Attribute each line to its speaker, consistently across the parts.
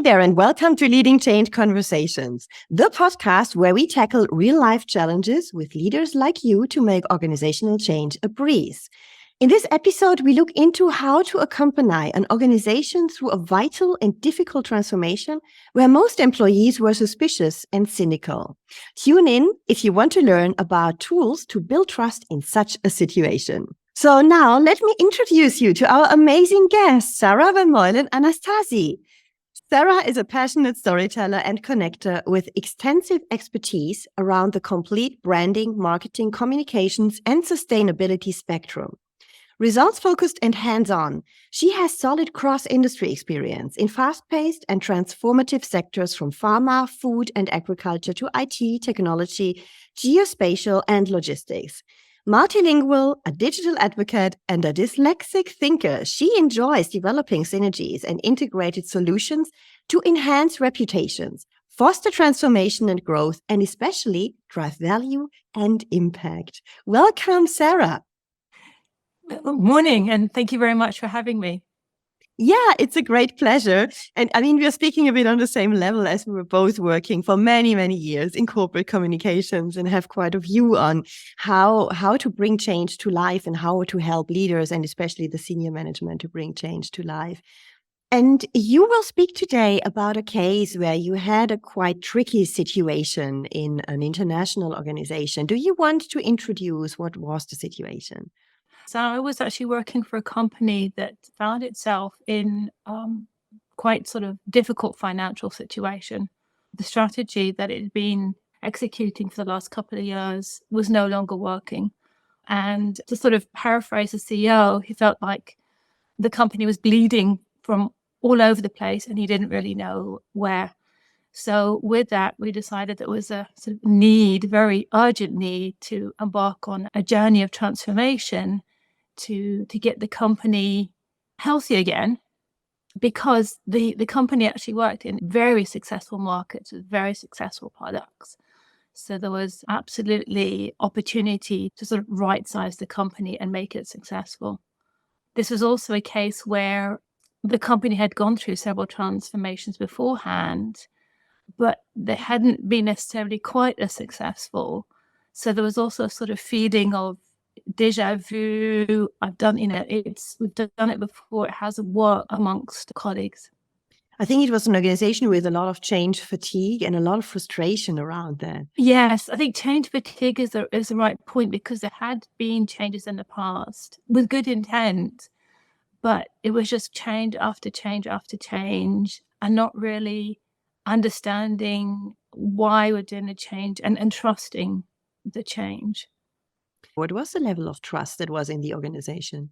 Speaker 1: there, and welcome to Leading Change Conversations, the podcast where we tackle real-life challenges with leaders like you to make organizational change a breeze. In this episode, we look into how to accompany an organization through a vital and difficult transformation where most employees were suspicious and cynical. Tune in if you want to learn about tools to build trust in such a situation. So now let me introduce you to our amazing guest, Sara Vermeulen-Anastasi. Sara is a passionate storyteller and connector with extensive expertise around the complete branding, marketing, communications, and sustainability spectrum. Results-focused and hands-on, she has solid cross-industry experience in fast-paced and transformative sectors from pharma, food, and agriculture to IT, technology, geospatial, and logistics. Multilingual, a digital advocate, and a dyslexic thinker, she enjoys developing synergies and integrated solutions to enhance reputations, foster transformation and growth, and especially drive value and impact. Welcome, Sara.
Speaker 2: Good morning, and thank you very much for having me.
Speaker 1: Yeah, it's a great pleasure. And I mean, we're speaking a bit on the same level as we were both working for many, many years in corporate communications and have quite a view on how to bring change to life and how to help leaders and especially the senior management to bring change to life. And you will speak today about a case where you had a quite tricky situation in an international organization. Do you want to introduce what was the situation?
Speaker 2: So I was actually working for a company that found itself in quite sort of difficult financial situation. The strategy that it had been executing for the last couple of years was no longer working. And to sort of paraphrase the CEO, he felt like the company was bleeding from all over the place and he didn't really know where. So with that, we decided there was a sort of need, very urgent need, to embark on a journey of transformation to get the company healthy again, because the company actually worked in very successful markets with very successful products. So there was absolutely opportunity to sort of right-size the company and make it successful. This was also a case where the company had gone through several transformations beforehand, but they hadn't been necessarily quite as successful. So there was also a sort of feeling of déjà vu. We've done it before. It hasn't worked amongst colleagues.
Speaker 1: I think it was an organization with a lot of change fatigue and a lot of frustration around that.
Speaker 2: Yes, I think change fatigue is the right point, because there had been changes in the past with good intent, but it was just change after change after change and not really understanding why we're doing the change and trusting the change.
Speaker 1: What was the level of trust that was in the organization?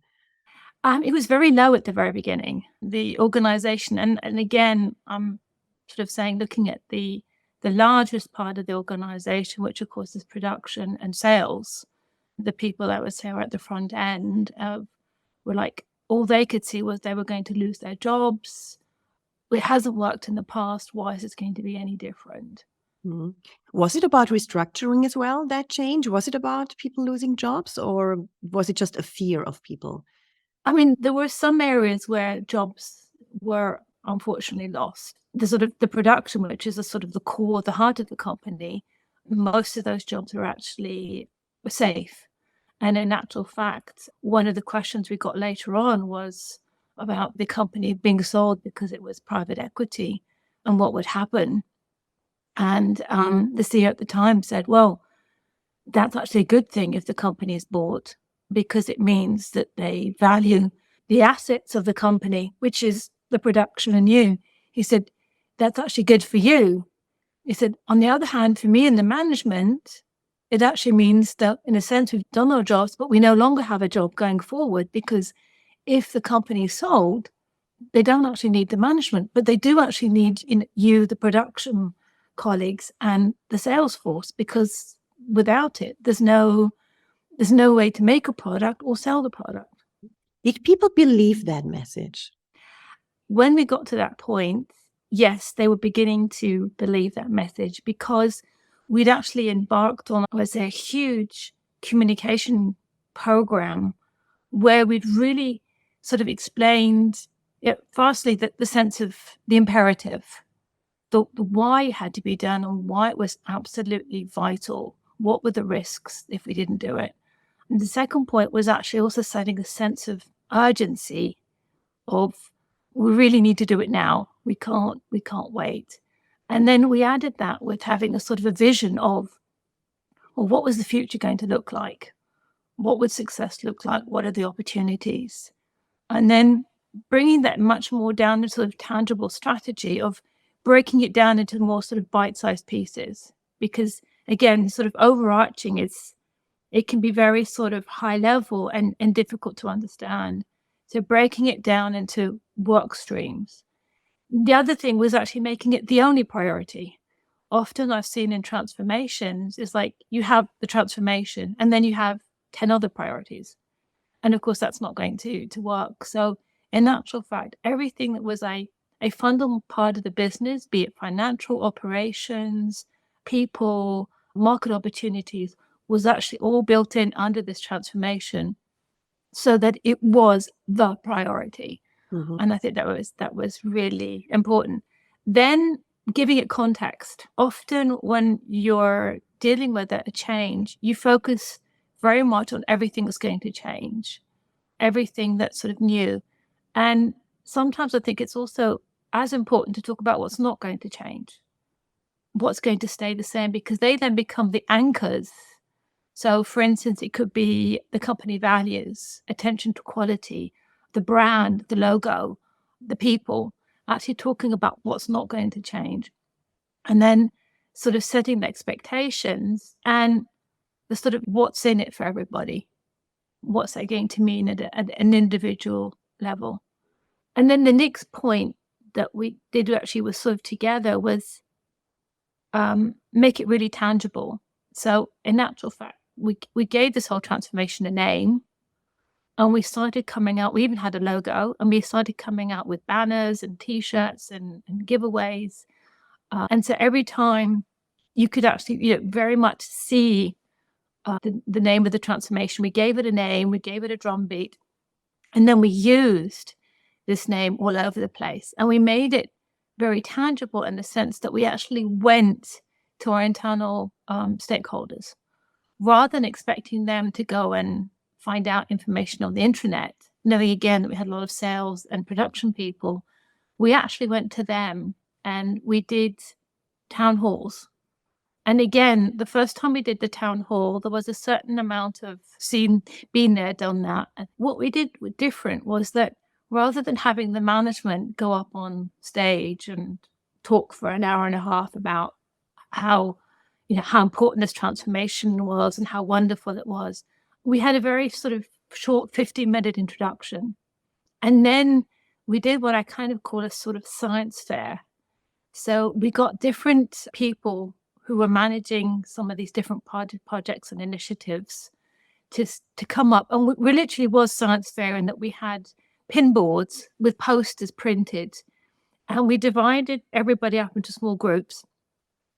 Speaker 2: It was very low at the very beginning. The organization, and again, I'm sort of saying, looking at the largest part of the organization, which of course is production and sales, the people that would say were at the front end were like, all they could see was they were going to lose their jobs. It hasn't worked in the past. Why is it going to be any different?
Speaker 1: Mm-hmm. Was it about restructuring as well, that change? Was it about people losing jobs, or was it just a fear of people?
Speaker 2: I mean, there were some areas where jobs were unfortunately lost. The production, which is the core, the heart of the company, most of those jobs were actually safe. And in actual fact, one of the questions we got later on was about the company being sold because it was private equity and what would happen. And the CEO at the time said, well, that's actually a good thing if the company is bought, because it means that they value the assets of the company, which is the production and you. He said, that's actually good for you. He said, on the other hand, for me and the management, it actually means that in a sense we've done our jobs, but we no longer have a job going forward, because if the company is sold, they don't actually need the management, but they do actually need you, the production colleagues, and the sales force, because without it, there's no way to make a product or sell the product.
Speaker 1: Did people believe that message?
Speaker 2: When we got to that point, yes, they were beginning to believe that message, because we'd actually embarked on, I would say, a huge communication program where we'd really sort of explained, firstly, the sense of the imperative. the why had to be done and why it was absolutely vital. What were the risks if we didn't do it? And the second point was actually also setting a sense of urgency of we really need to do it now. We can't wait. And then we added that with having a sort of a vision of, well, what was the future going to look like? What would success look like? What are the opportunities? And then bringing that much more down to sort of tangible strategy of breaking it down into more sort of bite-sized pieces. Because again, sort of overarching it can be very sort of high level and difficult to understand. So breaking it down into work streams. The other thing was actually making it the only priority. Often I've seen in transformations is like you have the transformation and then you have 10 other priorities. And of course, that's not going to work. So in actual fact, everything that was a fundamental part of the business, be it financial operations, people, market opportunities, was actually all built in under this transformation so that it was the priority.
Speaker 1: Mhm.
Speaker 2: And I think that was really important. Then giving it context. Often when you're dealing with a change, you focus very much on everything that's going to change, everything that's sort of new. And sometimes I think it's also as important to talk about what's not going to change, what's going to stay the same, because they then become the anchors. So, for instance, it could be the company values, attention to quality, the brand, the logo, the people, actually talking about what's not going to change. And then sort of setting the expectations and the sort of what's in it for everybody. What's that going to mean at an individual level? And then the next point that we did actually was sort of together was make it really tangible. So in actual fact, we gave this whole transformation a name and we started coming out. We even had a logo and we started coming out with banners and T-shirts and giveaways. And so every time you could actually, very much see the name of the transformation. We gave it a name, we gave it a drumbeat, and then we used this name all over the place. And we made it very tangible in the sense that we actually went to our internal stakeholders rather than expecting them to go and find out information on the intranet, knowing again that we had a lot of sales and production people. We actually went to them and we did town halls. And again, the first time we did the town hall, there was a certain amount of been there, done that. And what we did different was that rather than having the management go up on stage and talk for an hour and a half about how important this transformation was and how wonderful it was, we had a very sort of short 15-minute introduction. And then we did what I kind of call a sort of science fair. So we got different people who were managing some of these different projects and initiatives to come up. And we literally was science fair in that we had pin boards with posters printed and we divided everybody up into small groups.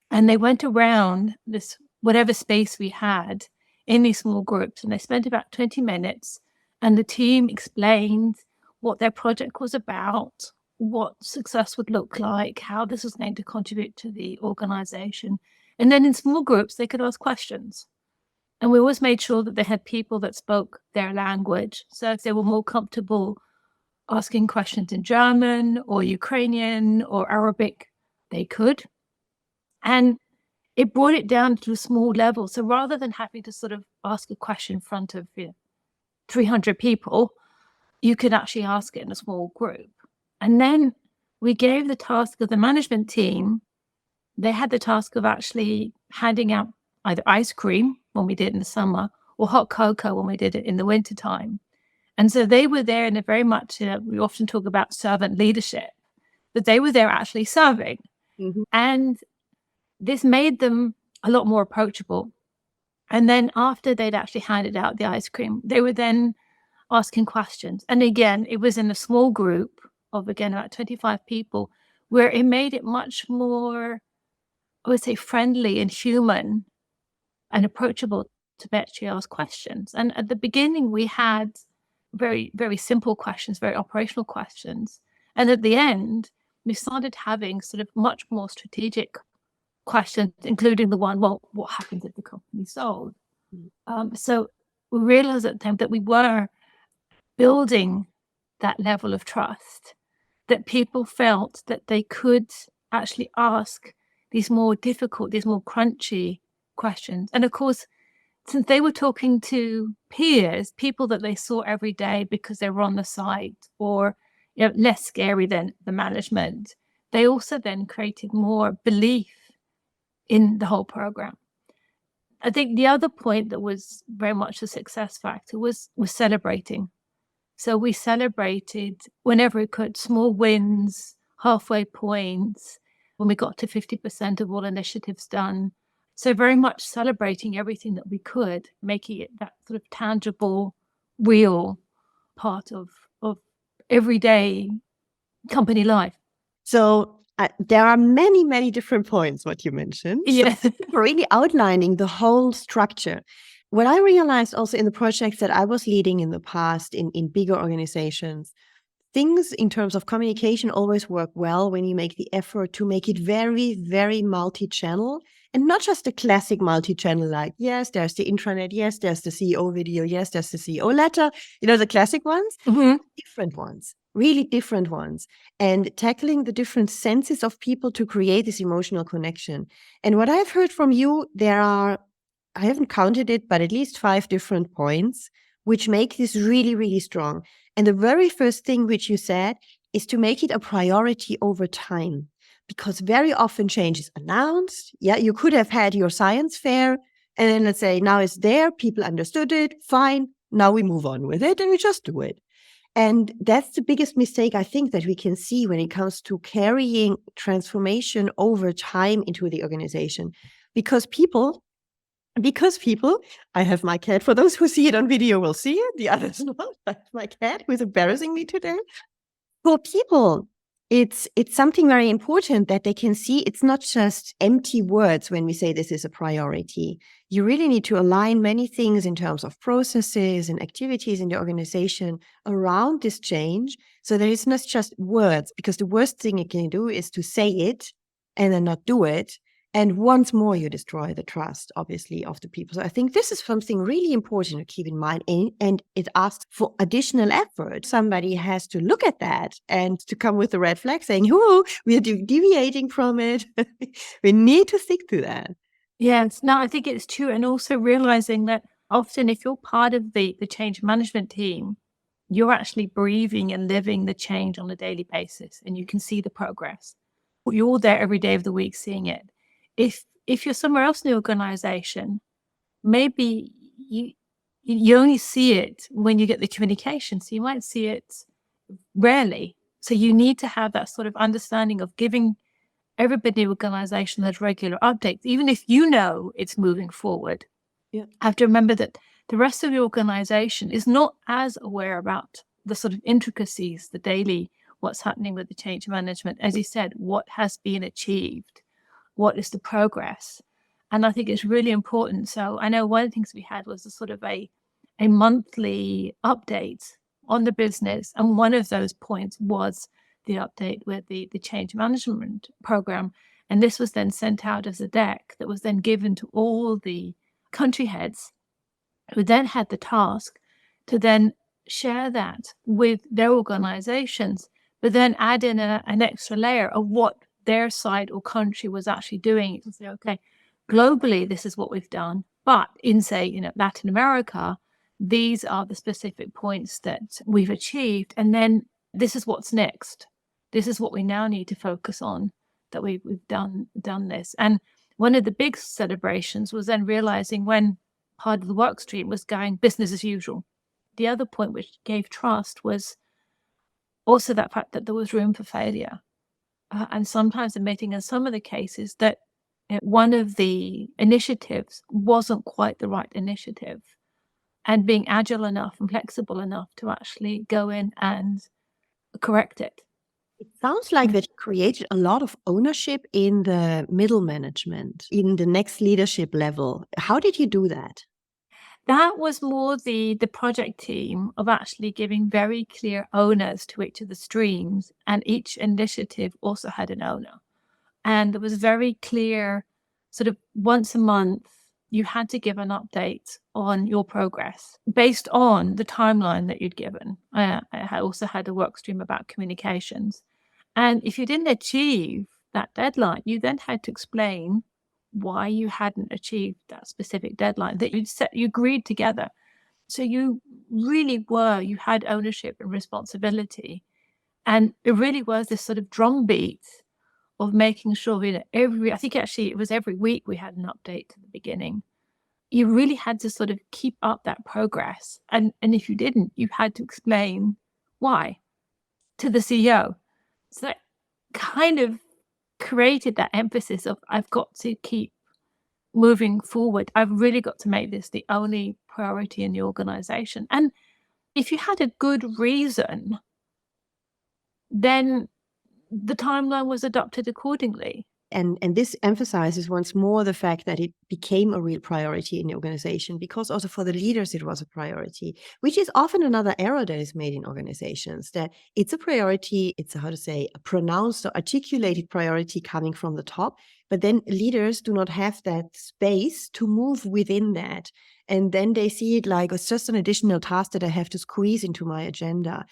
Speaker 2: And they went around this, whatever space we had in these small groups. And they spent about 20 minutes and the team explained what their project was about, what success would look like, how this was going to contribute to the organization. And then in small groups, they could ask questions. And we always made sure that they had people that spoke their language. So if they were more comfortable asking questions in German or Ukrainian or Arabic, they could. And it brought it down to a small level. So rather than having to sort of ask a question in front of 300 people, you could actually ask it in a small group. And then we gave the task of the management team. They had the task of actually handing out either ice cream when we did it in the summer or hot cocoa when we did it in the wintertime. And so they were there in a very much, we often talk about servant leadership, but they were there actually serving.
Speaker 1: Mhm.
Speaker 2: And this made them a lot more approachable. And then after they'd actually handed out the ice cream, they were then asking questions. And again, it was in a small group of, again, about 25 people, where it made it much more, I would say, friendly and human and approachable to actually ask questions. And at the beginning, we had very, very simple questions, very operational questions. And at the end, we started having sort of much more strategic questions, including the one, well, what happens if the company sold? So we realized at the time that we were building that level of trust, that people felt that they could actually ask these more difficult, these more crunchy questions. And of course, since they were talking to peers, people that they saw every day because they were on the site or less scary than the management, they also then created more belief in the whole program. I think the other point that was very much a success factor was celebrating. So we celebrated whenever we could, small wins, halfway points, when we got to 50% of all initiatives done. So very much celebrating everything that we could, making it that sort of tangible, real part of everyday company life.
Speaker 1: So there are many, many different points, what you mentioned.
Speaker 2: Yes.
Speaker 1: So really outlining the whole structure. What I realized also in the projects that I was leading in the past in bigger organizations, things in terms of communication always work well when you make the effort to make it very, very multi-channel, and not just a classic multi-channel like, yes, there's the intranet, yes, there's the CEO video, yes, there's the CEO letter, the classic ones, different ones, really different ones, and tackling the different senses of people to create this emotional connection. And what I've heard from you, I haven't counted it, but at least 5 different points which make this really, really strong. And the very first thing which you said is to make it a priority over time, because very often change is announced. Yeah, you could have had your science fair, and then let's say now it's there, people understood it, fine, now we move on with it and we just do it. And that's the biggest mistake I think that we can see when it comes to carrying transformation over time into the organization. Because people, I have my cat. For those who see it on video will see it. The others not. I have my cat who is embarrassing me today. For people, it's something very important that they can see. It's not just empty words when we say this is a priority. You really need to align many things in terms of processes and activities in the organization around this change. So there is not just words, because the worst thing you can do is to say it and then not do it. And once more, you destroy the trust, obviously, of the people. So I think this is something really important to keep in mind. And it asks for additional effort. Somebody has to look at that and to come with a red flag saying, oh, we are deviating from it. We need to stick to that.
Speaker 2: Yes, no, I think it's true. And also realizing that often if you're part of the change management team, you're actually breathing and living the change on a daily basis, and you can see the progress. You're there every day of the week seeing it. If you're somewhere else in the organization, maybe you only see it when you get the communication. So you might see it rarely. So you need to have that sort of understanding of giving everybody in the organization those regular updates, even if you know it's moving forward.
Speaker 1: Yeah.
Speaker 2: Have to remember that the rest of the organization is not as aware about the sort of intricacies, the daily, what's happening with the change management. As you said, what has been achieved, what is the progress? And I think it's really important. So I know one of the things we had was a sort of a monthly update on the business. And one of those points was the update with the change management program. And this was then sent out as a deck that was then given to all the country heads, who then had the task to then share that with their organizations, but then add in an extra layer of what their side or country was actually doing, to say, okay, globally, this is what we've done. But in, say, Latin America, these are the specific points that we've achieved. And then this is what's next. This is what we now need to focus on, that we've done this. And one of the big celebrations was then realizing when part of the work stream was going business as usual. The other point which gave trust was also that fact that there was room for failure. And sometimes admitting in some of the cases that one of the initiatives wasn't quite the right initiative, and being agile enough and flexible enough to actually go in and correct it.
Speaker 1: It sounds like that you created a lot of ownership in the middle management, in the next leadership level. How did you do that?
Speaker 2: That was more the project team of actually giving very clear owners to each of the streams, and each initiative also had an owner. And there was very clear, sort of once a month, you had to give an update on your progress based on the timeline that you'd given. I also had a work stream about communications. And if you didn't achieve that deadline, you then had to explain why you hadn't achieved that specific deadline that you agreed together. So you really you had ownership and responsibility. And it really was this sort of drumbeat of making sure, I think actually it was every week we had an update to the beginning. You really had to sort of keep up that progress. And if you didn't, you had to explain why to the CEO. So that kind of created that emphasis of, I've got to keep moving forward. I've really got to make this the only priority in the organization. And if you had a good reason, then the timeline was adopted accordingly.
Speaker 1: And this emphasizes once more the fact that it became a real priority in the organization, because also for the leaders it was a priority, which is often another error that is made in organizations, that it's a priority, it's a pronounced or articulated priority coming from the top, but then leaders do not have that space to move within that. And then they see it like it's just an additional task that I have to squeeze into my agenda.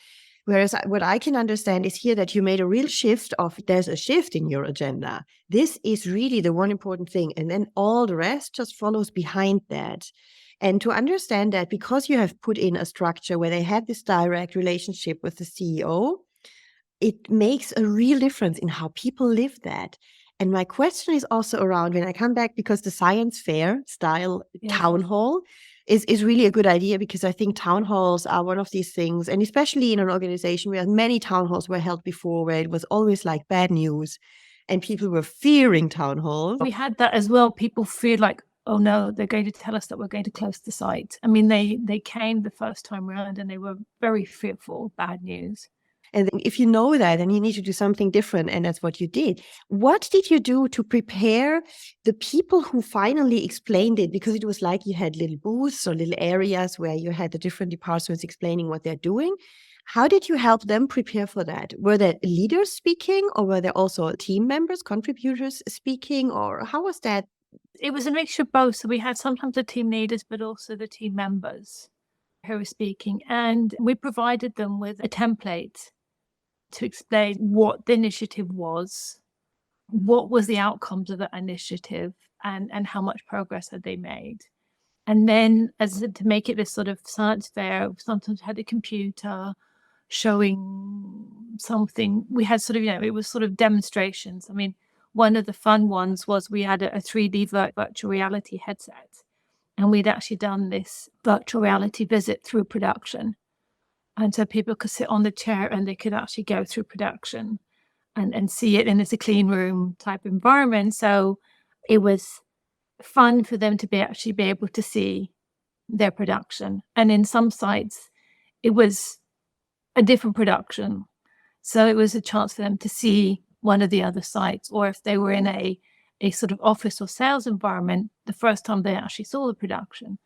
Speaker 1: Whereas what I can understand is here that you made a real shift of, there's a shift in your agenda. This is really the one important thing. And then all the rest just follows behind that. And to understand that, because you have put in a structure where they had this direct relationship with the CEO, it makes a real difference in how people live that. And my question is also around, when I come back, because the science fair style town hall is really a good idea, because I think town halls are one of these things, and especially in an organization where many town halls were held before, where it was always like bad news and people were fearing town halls.
Speaker 2: We had that as well. People feared like, oh no, they're going to tell us that we're going to close the site. I mean, they came the first time around and they were very fearful of bad news.
Speaker 1: And if you know that, then you need to do something different. And that's what you did. What did you do to prepare the people who finally explained it? Because it was like you had little booths or little areas where you had the different departments explaining what they're doing. How did you help them prepare for that? Were there leaders speaking, or were there also team members, contributors speaking, or how was that?
Speaker 2: It was a mixture of both. So we had sometimes the team leaders, but also the team members who were speaking. And we provided them with a template to explain what the initiative was, what was the outcomes of that initiative, and how much progress had they made. And then, as I said, to make it this sort of science fair, sometimes had a computer showing something. We had sort of, it was sort of demonstrations. I mean, one of the fun ones was we had a 3D virtual reality headset, and we'd actually done this virtual reality visit through production. And so people could sit on the chair and they could actually go through production and see it. And it's a clean room type environment. So it was fun for them to actually be able to see their production. And in some sites, it was a different production. So it was a chance for them to see one of the other sites, or if they were in a sort of office or sales environment, the first time they actually saw the production.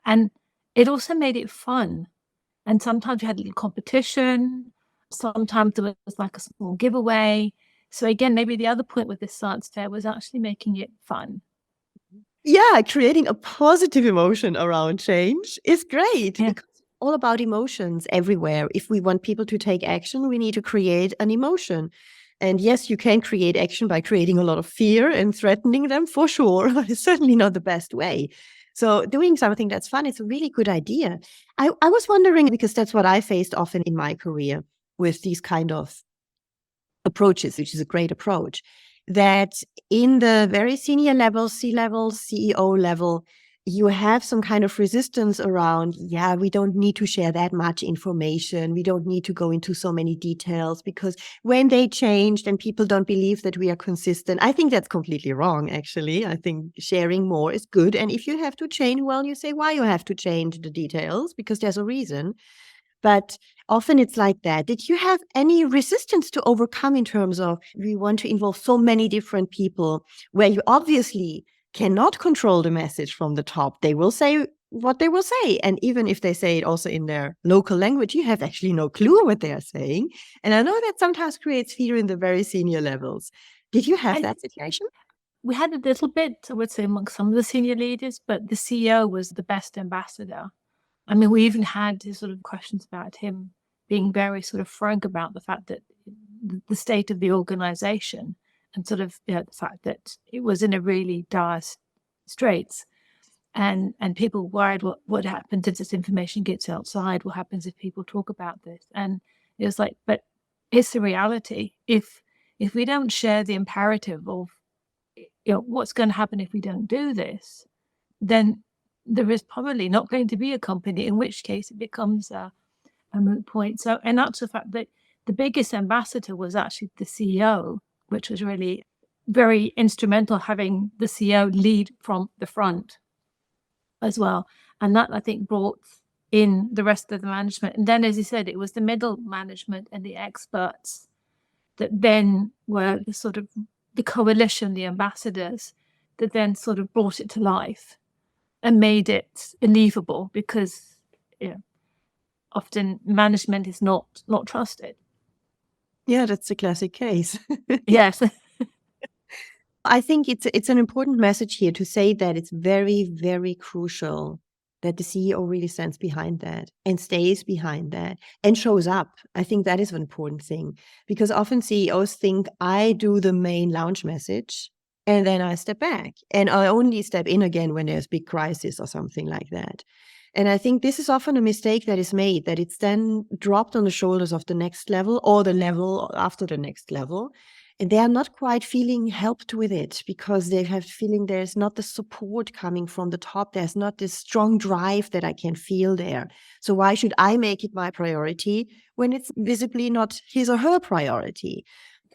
Speaker 2: And it also made it fun. And sometimes we had a little competition. Sometimes there was like a small giveaway. So again, maybe the other point with this science fair was actually making it fun.
Speaker 1: Yeah, creating a positive emotion around change is great.
Speaker 2: Yeah.
Speaker 1: Because it's all about emotions everywhere. If we want people to take action, we need to create an emotion. And yes, you can create action by creating a lot of fear and threatening them, for sure, but it's certainly not the best way. So doing something that's fun is a really good idea. I was wondering, because that's what I faced often in my career with these kind of approaches, which is a great approach, that in the very senior level, C-level, CEO level, you have some kind of resistance around, we don't need to share that much information. We don't need to go into so many details, because when they change, then people don't believe that we are consistent. I think that's completely wrong, actually. I think sharing more is good. And if you have to change, well, you say why you have to change the details, because there's a reason. But often it's like that. Did you have any resistance to overcome in terms of, we want to involve so many different people, where you obviously cannot control the message from the top? They will say what they will say. And even if they say it also in their local language, you have actually no clue what they are saying. And I know that sometimes creates fear in the very senior levels. Did you have that situation?
Speaker 2: We had a little bit, I would say, among some of the senior leaders, but the CEO was the best ambassador. I mean, we even had sort of questions about him being very sort of frank about the fact that the state of the organization and sort of, the fact that it was in a really dire straits. And people worried what happens if this information gets outside? What happens if people talk about this? And it was like, but it's the reality. If we don't share the imperative of what's going to happen if we don't do this, then there is probably not going to be a company, in which case it becomes a moot point. So, and that's the fact that the biggest ambassador was actually the CEO, which was really very instrumental, having the CEO lead from the front as well. And that, I think, brought in the rest of the management. And then, as you said, it was the middle management and the experts that then were the sort of the coalition, the ambassadors, that then sort of brought it to life and made it believable, because often management is not trusted.
Speaker 1: Yeah, that's a classic case.
Speaker 2: Yes.
Speaker 1: I think it's an important message here to say that it's very, very crucial that the CEO really stands behind that and stays behind that and shows up. I think that is an important thing, because often CEOs think, I do the main launch message and then I step back and I only step in again when there's big crisis or something like that. And I think this is often a mistake that is made, that it's then dropped on the shoulders of the next level or the level after the next level. And they are not quite feeling helped with it, because they have feeling there's not the support coming from the top. There's not this strong drive that I can feel there. So why should I make it my priority when it's visibly not his or her priority?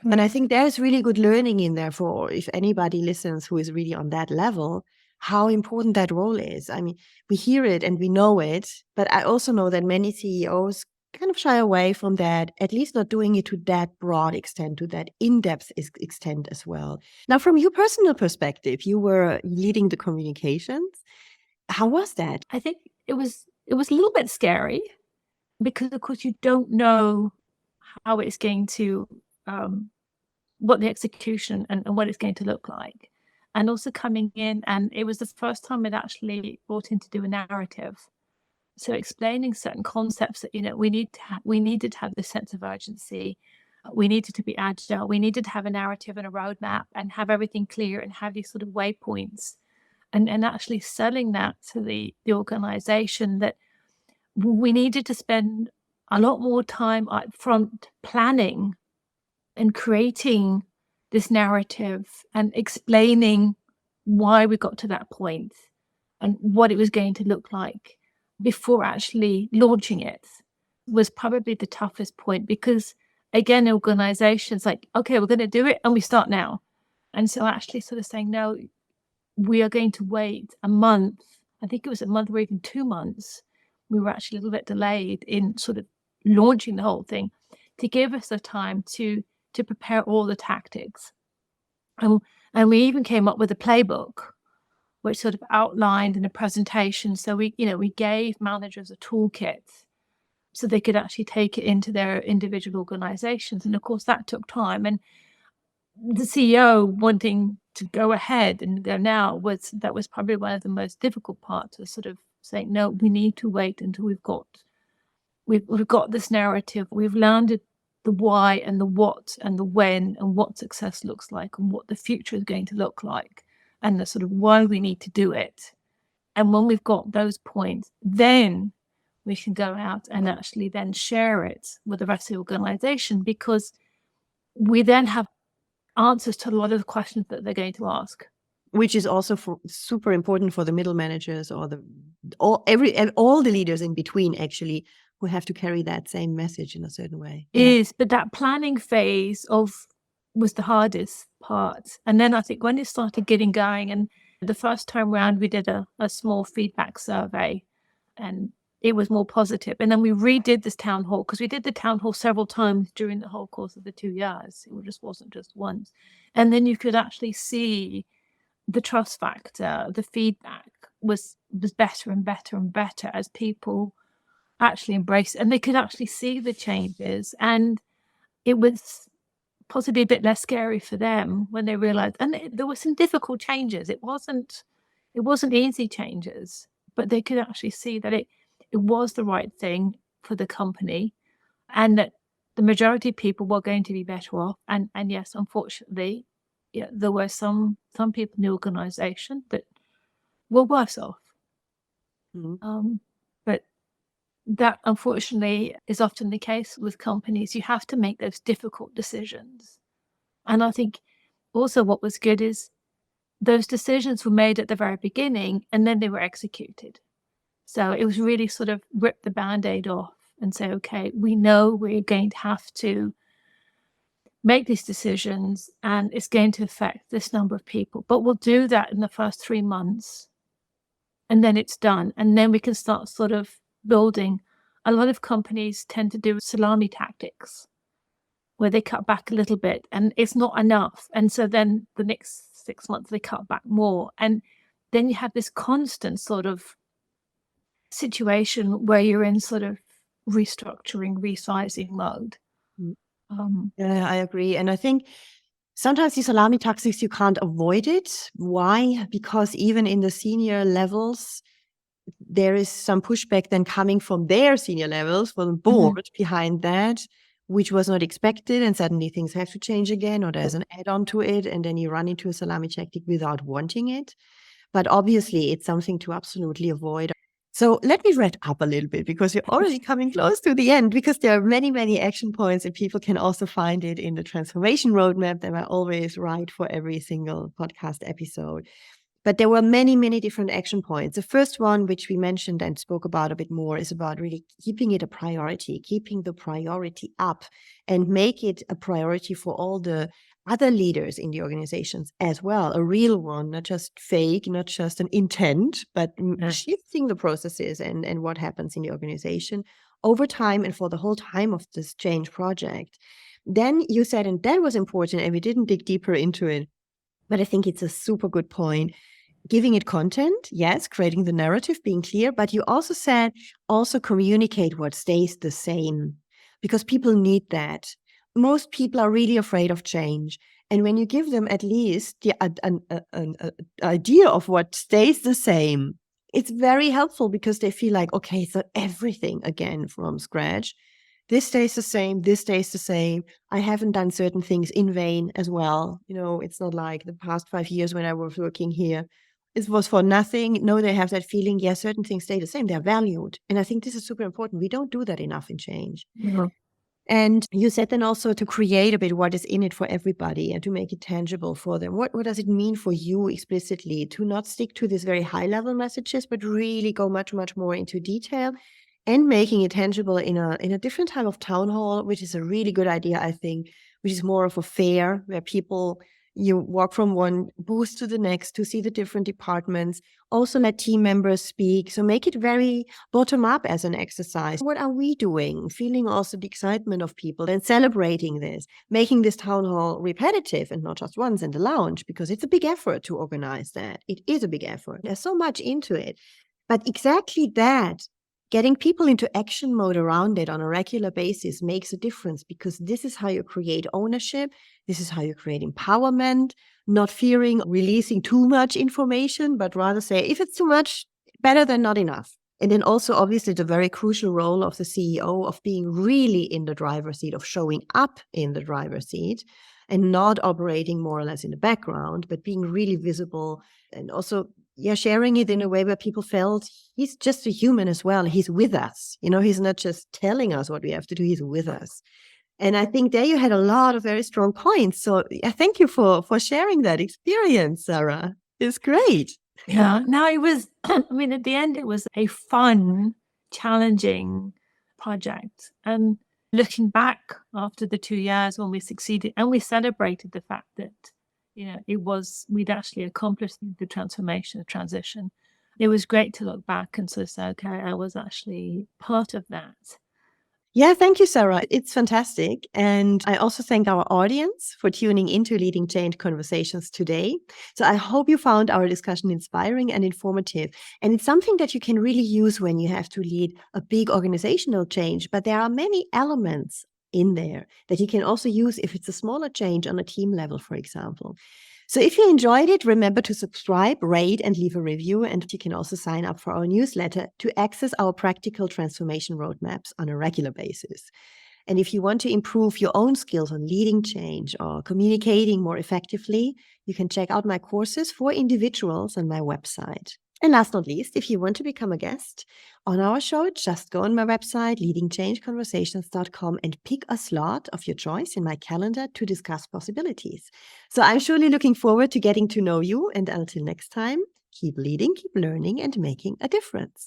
Speaker 1: And I think there's really good learning in there for if anybody listens who is really on that level, how important that role is. I mean, we hear it and we know it, but I also know that many CEOs kind of shy away from that, at least not doing it to that broad extent, to that in-depth extent as well. Now, from your personal perspective, you were leading the communications. How was that?
Speaker 2: I think it was a little bit scary, because of course you don't know how it's going to what the execution and what it's going to look like. And also coming in, and it was the first time I'd actually brought in to do a narrative. So explaining certain concepts that, we needed to have this sense of urgency. We needed to be agile. We needed to have a narrative and a roadmap and have everything clear and have these sort of waypoints, and actually selling that to the organization, that we needed to spend a lot more time up front planning and creating this narrative and explaining why we got to that point and what it was going to look like before actually launching it, was probably the toughest point, because again, organizations like, okay, we're going to do it and we start now. And so actually sort of saying, no, we are going to wait a month. I think it was a month or even 2 months. We were actually a little bit delayed in sort of launching the whole thing, to give us the time to prepare all the tactics. And we even came up with a playbook, which sort of outlined in a presentation. So we gave managers a toolkit so they could actually take it into their individual organizations. And of course, that took time. And the CEO wanting to go ahead and go now was probably one of the most difficult parts, of sort of saying, no, we need to wait until we've got this narrative. We've landed the why and the what and the when and what success looks like and what the future is going to look like and the sort of why we need to do it. And when we've got those points, then we can go out and actually then share it with the rest of the organization, because we then have answers to a lot of the questions that they're going to ask.
Speaker 1: Which is also super important for the middle managers or all the leaders in between, actually, who have to carry that same message in a certain way.
Speaker 2: But that planning phase was the hardest part. And then I think when it started getting going, and the first time round we did a small feedback survey, and it was more positive. And then we redid this town hall, because we did the town hall several times during the whole course of the 2 years. It just wasn't just once. And then you could actually see the trust factor, the feedback was better and better and better as people actually embraced it, and they could actually see the changes, and it was possibly a bit less scary for them when they realized, and there were some difficult changes. It wasn't easy changes, but they could actually see that it was the right thing for the company, and that the majority of people were going to be better off. And yes, unfortunately, yeah, there were some people in the organization that were worse off. But that, unfortunately, is often the case with companies. You have to make those difficult decisions. And I think also what was good is those decisions were made at the very beginning and then they were executed. So it was really sort of rip the Band-Aid off and say, okay, we know we're going to have to make these decisions and it's going to affect this number of people, but we'll do that in the first 3 months and then it's done. And then we can start sort of building. A lot of companies tend to do salami tactics where they cut back a little bit and it's not enough. And so then the next 6 months they cut back more. And then you have this constant sort of situation where you're in sort of restructuring, resizing mode.
Speaker 1: Yeah, I agree. And I think sometimes these salami tactics, you can't avoid it. Why? Because even in the senior levels, there is some pushback then coming from their senior levels, from the board behind that, which was not expected. And suddenly things have to change again, or there's an add-on to it. And then you run into a salami tactic without wanting it. But obviously, it's something to absolutely avoid. So let me wrap up a little bit because we're already coming close to the end, because there are many, many action points and people can also find it in the transformation roadmap that I always write for every single podcast episode. But there were many, many different action points. The first one, which we mentioned and spoke about a bit more, is about really keeping it a priority, keeping the priority up and make it a priority for all the other leaders in the organizations as well, a real one, not just fake, not just an intent, but shifting the processes and what happens in the organization over time and for the whole time of this change project. Then you said, and that was important, and we didn't dig deeper into it, but I think it's a super good point. Giving it content, yes, creating the narrative, being clear, but you also said also communicate what stays the same, because people need that. Most people are really afraid of change. And when you give them at least an idea of what stays the same, it's very helpful because they feel like, okay, so everything again from scratch. This stays the same. This stays the same. I haven't done certain things in vain as well. You know, it's not like the past 5 years when I was working here, it was for nothing. No, they have that feeling, yeah, certain things stay the same. They're valued. And I think this is super important. We don't do that enough in change. And you said then also to create a bit what is in it for everybody and to make it tangible for them. What does it mean for you explicitly to not stick to these very high level messages, but really go much, much more into detail and making it tangible in a different type of town hall, which is a really good idea, I think, which is more of a fair where people, you walk from one booth to the next to see the different departments. Also let team members speak. So make it very bottom up as an exercise. What are we doing? Feeling also the excitement of people and celebrating this, making this town hall repetitive and not just once in the lounge, because it's a big effort to organize that. It is a big effort. There's so much into it. But exactly that, getting people into action mode around it on a regular basis makes a difference, because this is how you create ownership. This is how you create empowerment, not fearing releasing too much information, but rather say, if it's too much, better than not enough. And then also, obviously, the very crucial role of the CEO of being really in the driver's seat, of showing up in the driver's seat and not operating more or less in the background, but being really visible and also sharing it in a way where people felt he's just a human as well. He's with us. You know, he's not just telling us what we have to do. He's with us. And I think there you had a lot of very strong points. So thank you for sharing that experience, Sara. It's great.
Speaker 2: Yeah, no, it was, I mean, at the end, it was a fun, challenging project. And looking back after the 2 years when we succeeded and we celebrated the fact that, we'd actually accomplished the transformation, the transition. It was great to look back and sort of say, okay, I was actually part of that.
Speaker 1: Yeah, thank you, Sarah. It's fantastic. And I also thank our audience for tuning into Leading Change Conversations today. So I hope you found our discussion inspiring and informative. And it's something that you can really use when you have to lead a big organizational change. But there are many elements in there that you can also use if it's a smaller change on a team level, for example. So if you enjoyed it, remember to subscribe, rate, and leave a review. And you can also sign up for our newsletter to access our practical transformation roadmaps on a regular basis. And if you want to improve your own skills on leading change or communicating more effectively, you can check out my courses for individuals on my website. And last but not least, if you want to become a guest on our show, just go on my website, leadingchangeconversations.com, and pick a slot of your choice in my calendar to discuss possibilities. So I'm surely looking forward to getting to know you. And until next time, keep leading, keep learning, and making a difference.